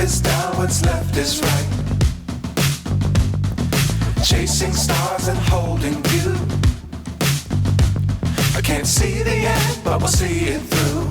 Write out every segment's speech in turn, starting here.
is down, what's left is right. Chasing stars and holding you. I can't see the end, but we'll see it through.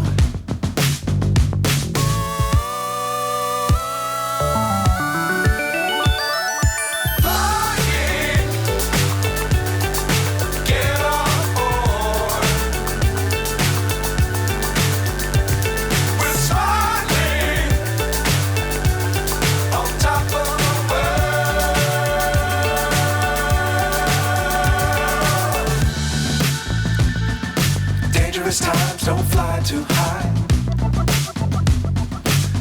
Times don't fly too high.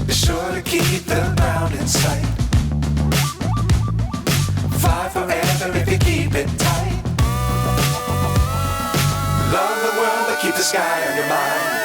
Be sure to keep the ground in sight. Fly forever if you keep it tight. Love the world, but keep the sky on your mind.